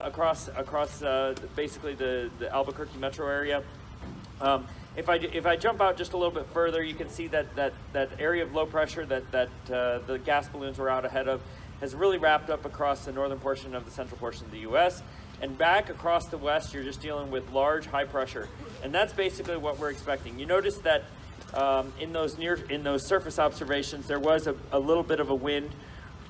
across basically the Albuquerque metro area. If I jump out just a little bit further, you can see that area of low pressure that the gas balloons were out ahead of has really wrapped up across the northern portion of the central portion of the U.S. And back across the west, you're just dealing with large high pressure, and that's basically what we're expecting. You notice that in those surface observations, there was a little bit of a wind.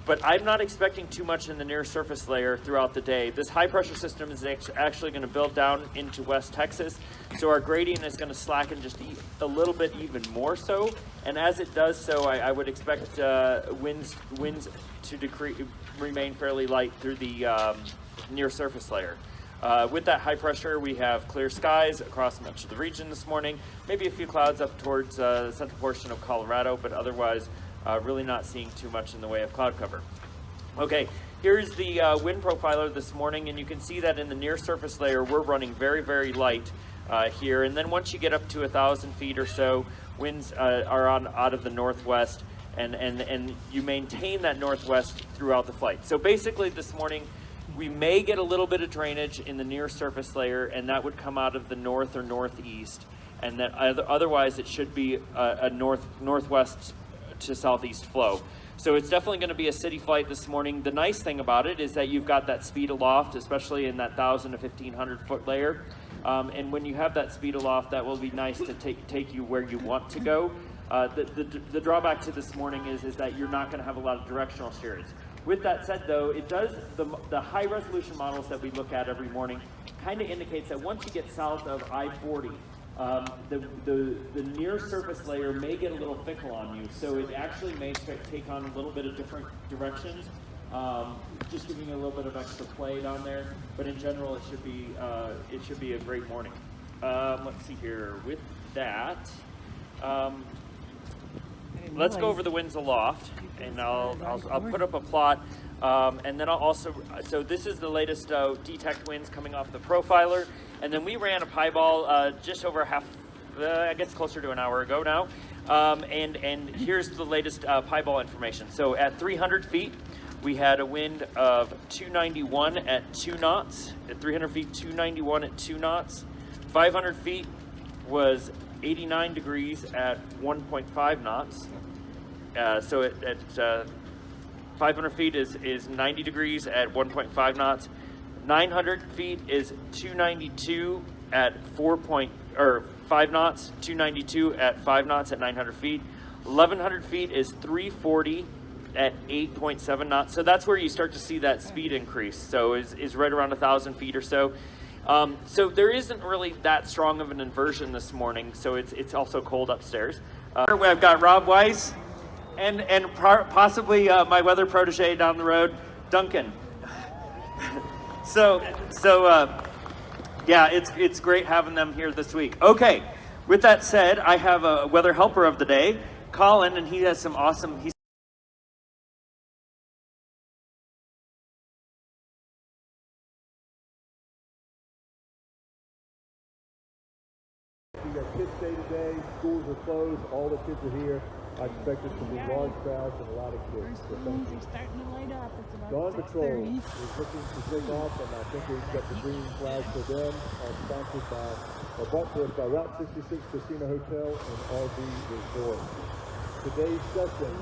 But I'm not expecting too much in the near surface layer throughout the day. This high pressure system is actually going to build down into West Texas. So our gradient is going to slacken just a little bit even more so. And as it does so, I would expect winds to remain fairly light through the near surface layer. With that high pressure, we have clear skies across much of the region this morning. Maybe a few clouds up towards the central portion of Colorado, but otherwise, really not seeing too much in the way of cloud cover. Okay, here's the wind profiler this morning, and you can see that in the near surface layer, we're running very, very light here. And then once you get up to 1,000 feet or so, winds are out of the northwest, and you maintain that northwest throughout the flight. So basically this morning, we may get a little bit of drainage in the near surface layer, and that would come out of the north or northeast, and that otherwise it should be a northwest to southeast flow. So it's definitely going to be a city flight this morning. The nice thing about it is that you've got that speed aloft, especially in that 1,000 to 1,500 foot layer. And when you have that speed aloft, that will be nice to take you where you want to go. The drawback to this morning is that you're not going to have a lot of directional steerage. With that said, though, it does the high resolution models that we look at every morning kind of indicates that once you get south of I-40, the near surface layer may get a little fickle on you, so it actually may take on a little bit of different directions, just giving you a little bit of extra play down there. But in general, it should be a great morning. Let's see here. With that, let's go over the winds aloft, and I'll put up a plot, and then I'll also. So this is the latest detect winds coming off the profiler. And then we ran a pieball just over I guess closer to an hour ago now. And here's the latest pieball information. So at 300 feet, we had a wind of 291 at 2 knots. At 300 feet, 291 at 2 knots. 500 feet was 89 degrees at 1.5 knots. So at 500 feet is 90 degrees at 1.5 knots. 900 feet is 292 at 5 knots, 292 at 5 knots at 900 feet. 1100 feet is 340 at 8.7 knots. So that's where you start to see that speed increase. So is right around 1,000 feet or so. So there isn't really that strong of an inversion this morning. So it's also cold upstairs. I've got Rob Weiss and possibly my weather protege down the road, Duncan. So yeah, it's great having them here this week. Okay, with that said, I have a weather helper of the day, Colin, and he has some awesome. We got Kids Day today, schools are closed, all the kids are here. I expect it to be large crowds and a lot of kids. Our schools are starting to light up. It's about Dawn Patrol 6:30. is looking to take off, and I think we've got the green flag for them, sponsored by, or bought for us by Route 66 Casino Hotel and RV Resort. Today's session,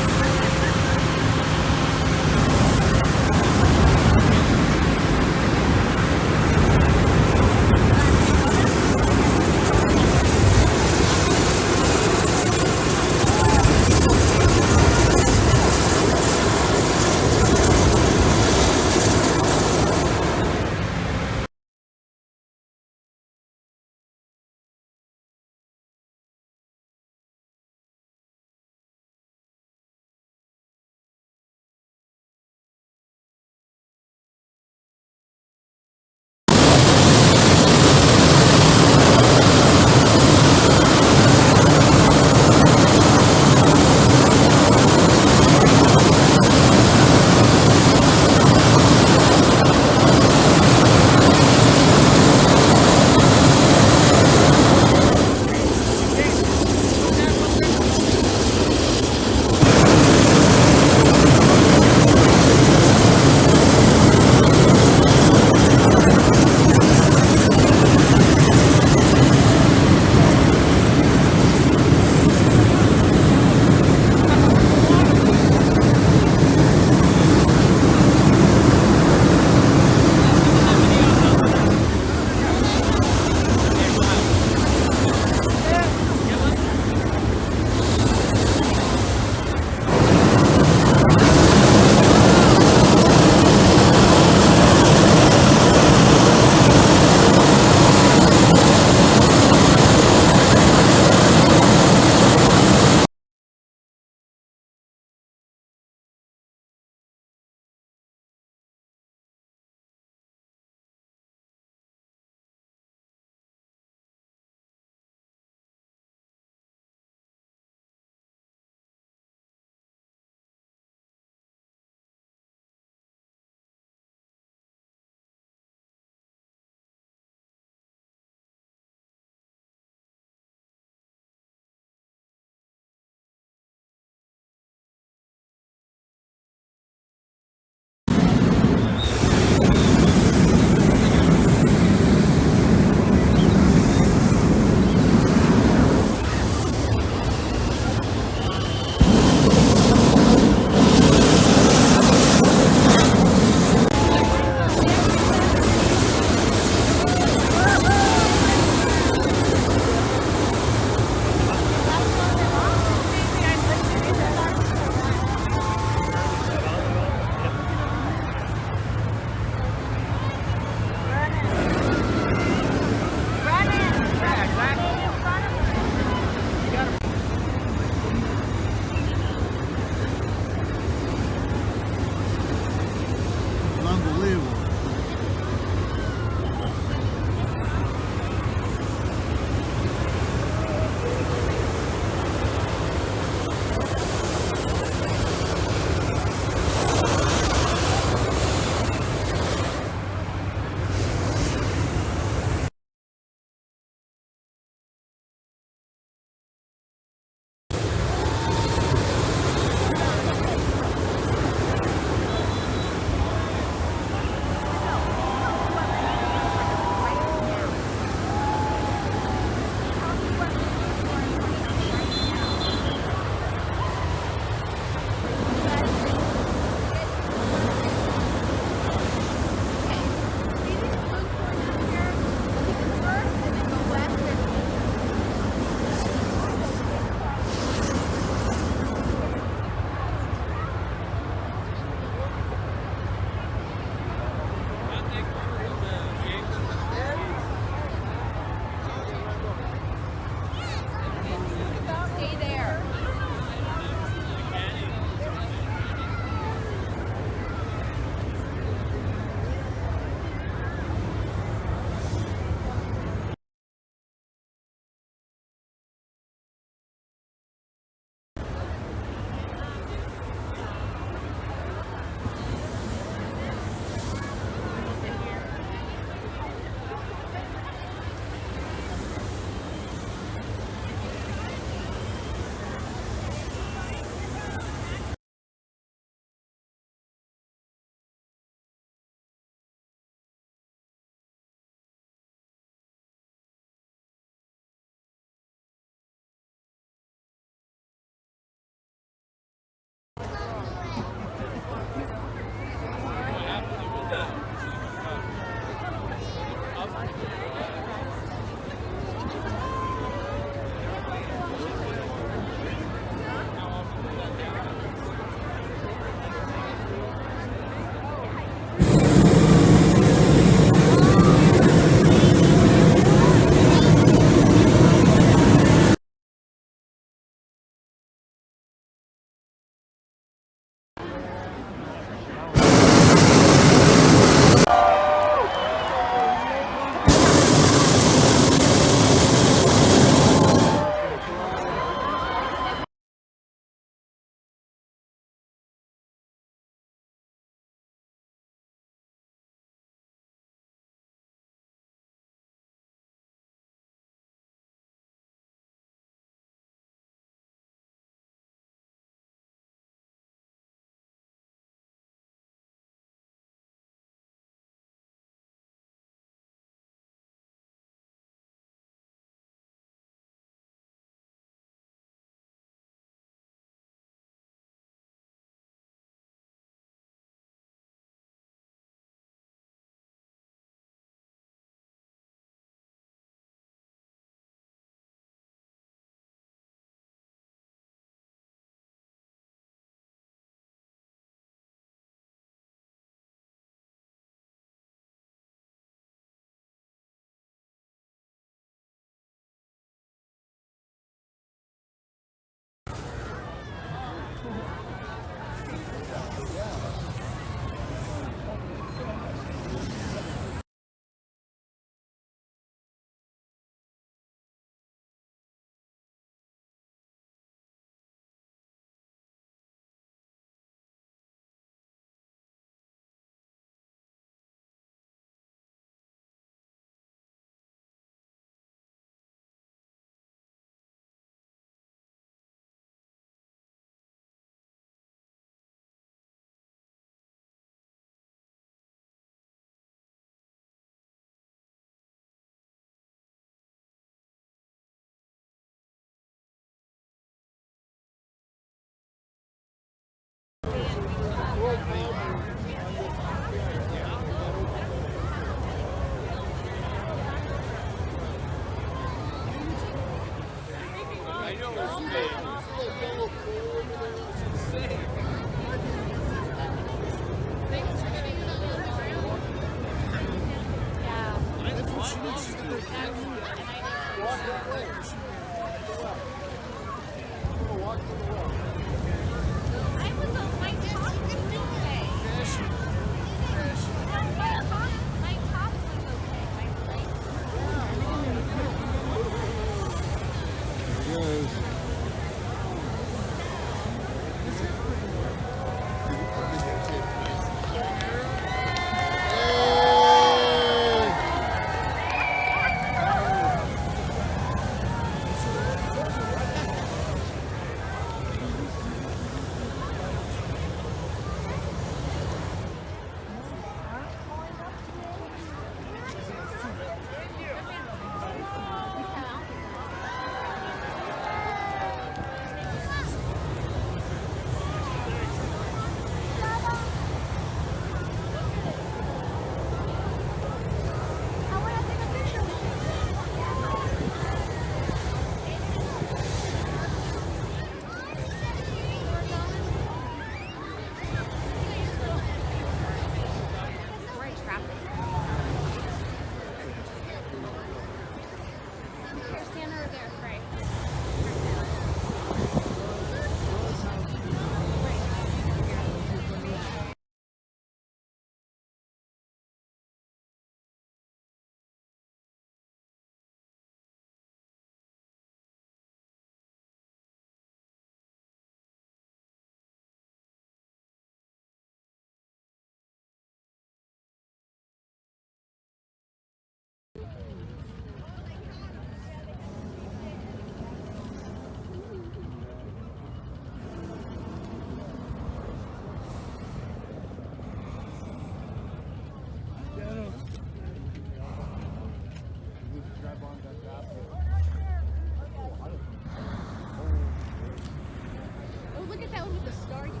Oh, look at that one with the star, you guys.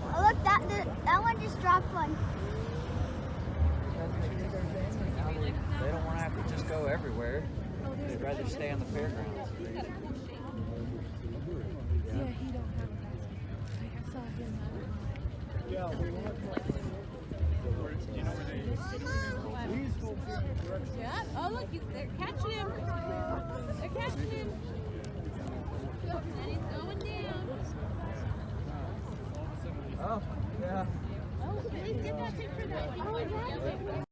Oh, look, that one just dropped one. They don't want to have to just go everywhere. They'd rather stay on the fairgrounds. Yeah, he don't have a basket. Like, I saw him. Yeah. Oh, look, they're catching him. They're catching him. And he's going down. Oh, yeah. Oh, please get that tip for that one. Oh, yeah.